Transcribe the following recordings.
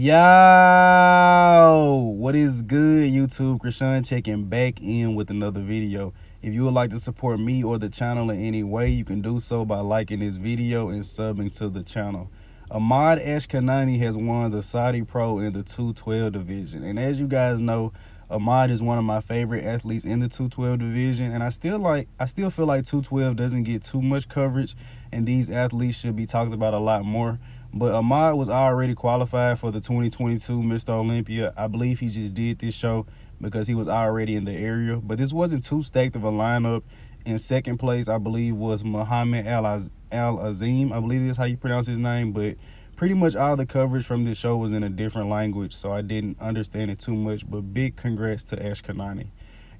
Yo, what is good, YouTube? Krishan checking back in with another video. If you would like to support me or the channel in any way, you can do so by liking this video and subbing to the channel. Ahmad Ashkanani has won the Saudi Pro in the 212 division, and as you guys know, Ahmad is one of my favorite athletes in the 212 division, and I still feel like 212 doesn't get too much coverage, and these athletes should be talked about a lot more. But Ahmad was already qualified for the 2022 Mr. Olympia. I believe he just did this show because he was already in the area. But this wasn't too stacked of a lineup. In second place, I believe, was Muhammad Al-Azim. I believe is how you pronounce his name. But pretty much all the coverage from this show was in a different language, so I didn't understand it too much. But big congrats to Ashkanani.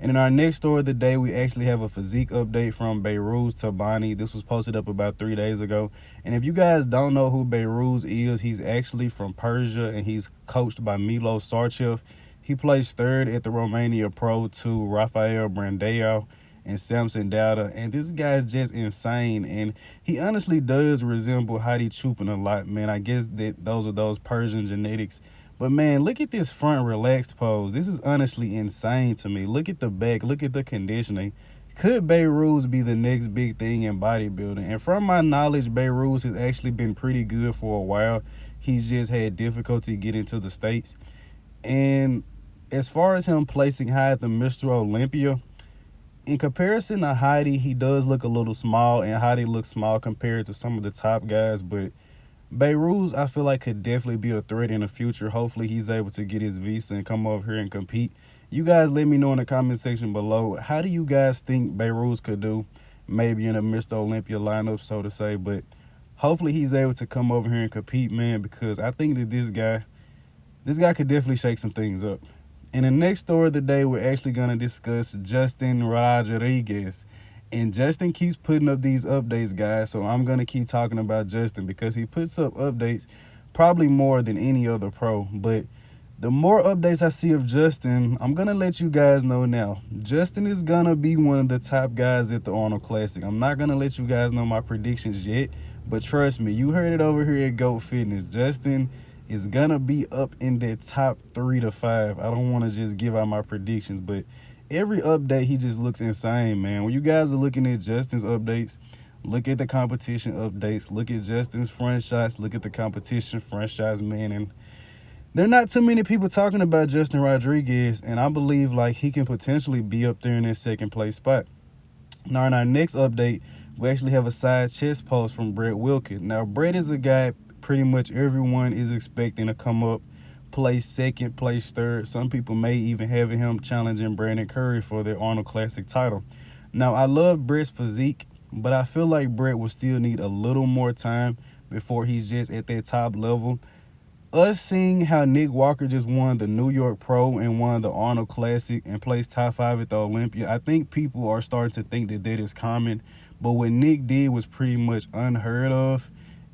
And in our next story of the day, we actually have a physique update from Behrooz Tabani. This was posted up about 3 days ago. And if you guys don't know who Behrooz is, he's actually from Persia, and he's coached by Milo Sarchev. He placed third at the Romania Pro to Rafael Brandao and Samson Dowda. And this guy is just insane. And he honestly does resemble Hadi Chupin a lot, man. I guess that those are those Persian genetics. But, man, look at this front relaxed pose. This is honestly insane to me. Look at the back. Look at the conditioning. Could Behrooz be the next big thing in bodybuilding? And from my knowledge, Behrooz has actually been pretty good for a while. He's just had difficulty getting to the States. And as far as him placing high at the Mr. Olympia, in comparison to Hadi, he does look a little small, and Hadi looks small compared to some of the top guys. But Behrooz, I feel like, could definitely be a threat in the future. Hopefully he's able to get his visa and come over here and compete. You guys let me know in the comment section below, how do you guys think Behrooz could do, maybe in a Mr. Olympia lineup, so to say. But hopefully he's able to come over here and compete, man, because I think that this guy could definitely shake some things up. In the next story of the day, we're actually going to discuss Justin Rodriguez. And Justin keeps putting up these updates, guys, so I'm going to keep talking about Justin because he puts up updates probably more than any other pro. But the more updates I see of Justin, I'm going to let you guys know now. Justin is going to be one of the top guys at the Arnold Classic. I'm not going to let you guys know my predictions yet, but trust me, you heard it over here at GOAT Fitness. Justin is going to be up in that top 3 to 5. I don't want to just give out my predictions, but every update, he just looks insane, man. When you guys are looking at Justin's updates, look at the competition updates, look at Justin's front shots, look at the competition front shots, man. And there are not too many people talking about Justin Rodriguez, and I believe, like, he can potentially be up there in that second place spot. Now, in our next update, we actually have a side chest post from Brett Wilkin. Now, Brett is a guy pretty much everyone is expecting to come up, place second, place third. Some people may even have him challenging Brandon Curry for their Arnold Classic title. Now, I love Brett's physique, but I feel like Brett will still need a little more time before he's just at that top level. Us seeing how Nick Walker just won the New York Pro and won the Arnold Classic and placed top 5 at the Olympia, I think people are starting to think that that is common. But what Nick did was pretty much unheard of.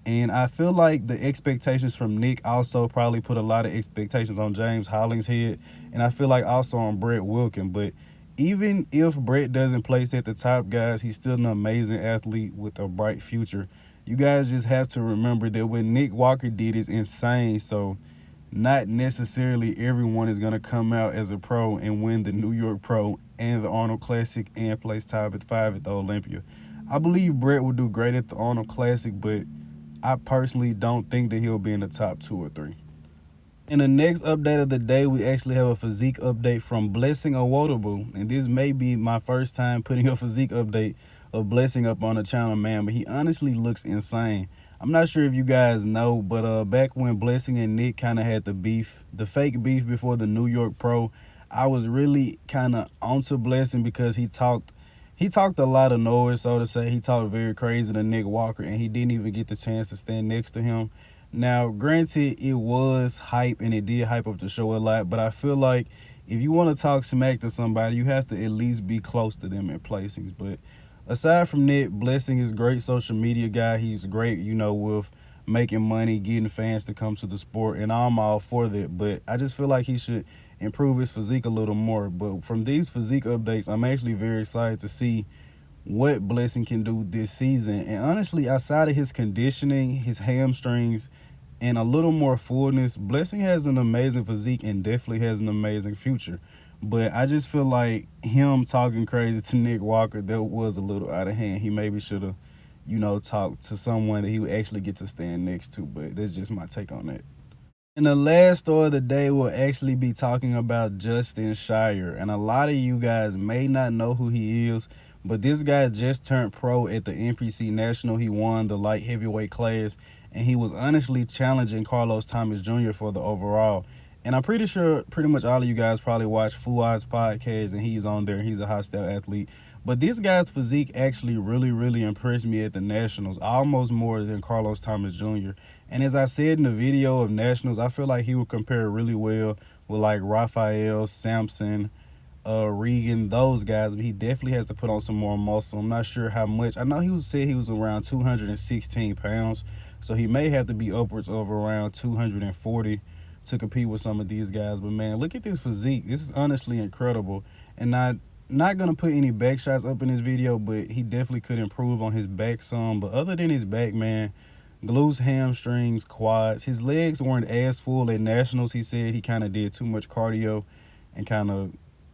And I feel like the expectations from Nick also probably put a lot of expectations on James Hollings' head. And I feel like also on Brett Wilkin. But even if Brett doesn't place at the top, guys, he's still an amazing athlete with a bright future. You guys just have to remember that what Nick Walker did is insane. So not necessarily everyone is going to come out as a pro and win the New York Pro and the Arnold Classic and place top 5 at the Olympia. I believe Brett will do great at the Arnold Classic, but I personally don't think that he'll be in the top 2 or 3. In the next update of the day, we actually have a physique update from blessingawodibu. And this may be my first time putting a physique update of Blessing up on the channel, man. But he honestly looks insane. I'm not sure if you guys know, but back when Blessing and Nick kind of had the fake beef before the New York Pro, I was really kind of onto Blessing because he talked a lot of noise, so to say. He talked very crazy to Nick Walker, and he didn't even get the chance to stand next to him. Now, granted, it was hype, and it did hype up the show a lot, but I feel like if you want to talk smack to somebody, you have to at least be close to them in placings. But aside from that, Blessing is a great social media guy. He's great, you know, with making money, getting fans to come to the sport, and I'm all for that. But I just feel like he should improve his physique a little more. But from these physique updates, I'm actually very excited to see what Blessing can do this season. And honestly, outside of his conditioning, his hamstrings, and a little more fullness. Blessing has an amazing physique and definitely has an amazing future. But I just feel like him talking crazy to Nick Walker, that was a little out of hand. He maybe should have, talked to someone that he would actually get to stand next to. But that's just my take on that. And the last story of the day will actually be talking about Justin Shier. And a lot of you guys may not know who he is, but this guy just turned pro at the NPC National. He won the light heavyweight class, and he was honestly challenging Carlos Thomas Jr. for the overall. And I'm pretty sure pretty much all of you guys probably watch Fuad's podcast, and he's on there. He's a hostile athlete. But this guy's physique actually really, really impressed me at the Nationals, almost more than Carlos Thomas Jr. And as I said in the video of Nationals, I feel like he would compare really well with like Raphael, Sampson, Regan, those guys. But he definitely has to put on some more muscle. I'm not sure how much. I know said he was around 216 pounds, so he may have to be upwards of around 240 to compete with some of these guys. But man, look at this physique. This is honestly incredible. And not gonna put any back shots up in this video, but he definitely could improve on his back some. But other than his back, man, glutes, hamstrings, quads, his legs weren't as full at Nationals. He said he kind of did too much cardio and kind of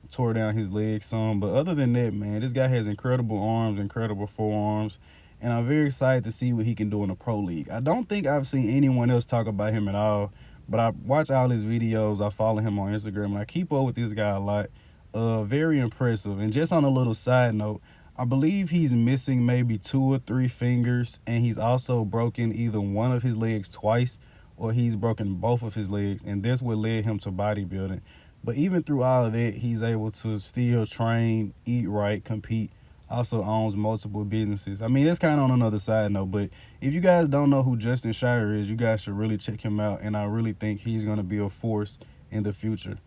tore down his legs some. But other than that, man, this guy has incredible arms, incredible forearms, and I'm very excited to see what he can do in the pro league. I don't think I've seen anyone else talk about him at all, but I watch all his videos. I follow him on Instagram, and I keep up with this guy a lot. Very impressive. And just on a little side note, I believe he's missing maybe 2 or 3 fingers, and he's also broken either one of his legs twice, or he's broken both of his legs, and that's what led him to bodybuilding. But even through all of that, he's able to still train, eat right, compete. Also owns multiple businesses. I mean, that's kind of on another side note, but if you guys don't know who Justin Shier is, you guys should really check him out, and I really think he's going to be a force in the future.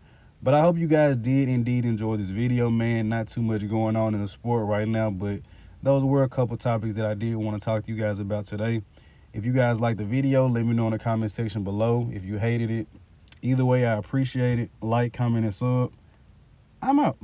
But I hope you guys did indeed enjoy this video, man. Not too much going on in the sport right now, but those were a couple topics that I did want to talk to you guys about today. If you guys liked the video, let me know in the comment section below. If you hated it, either way, I appreciate it. Like, comment, and sub. I'm out.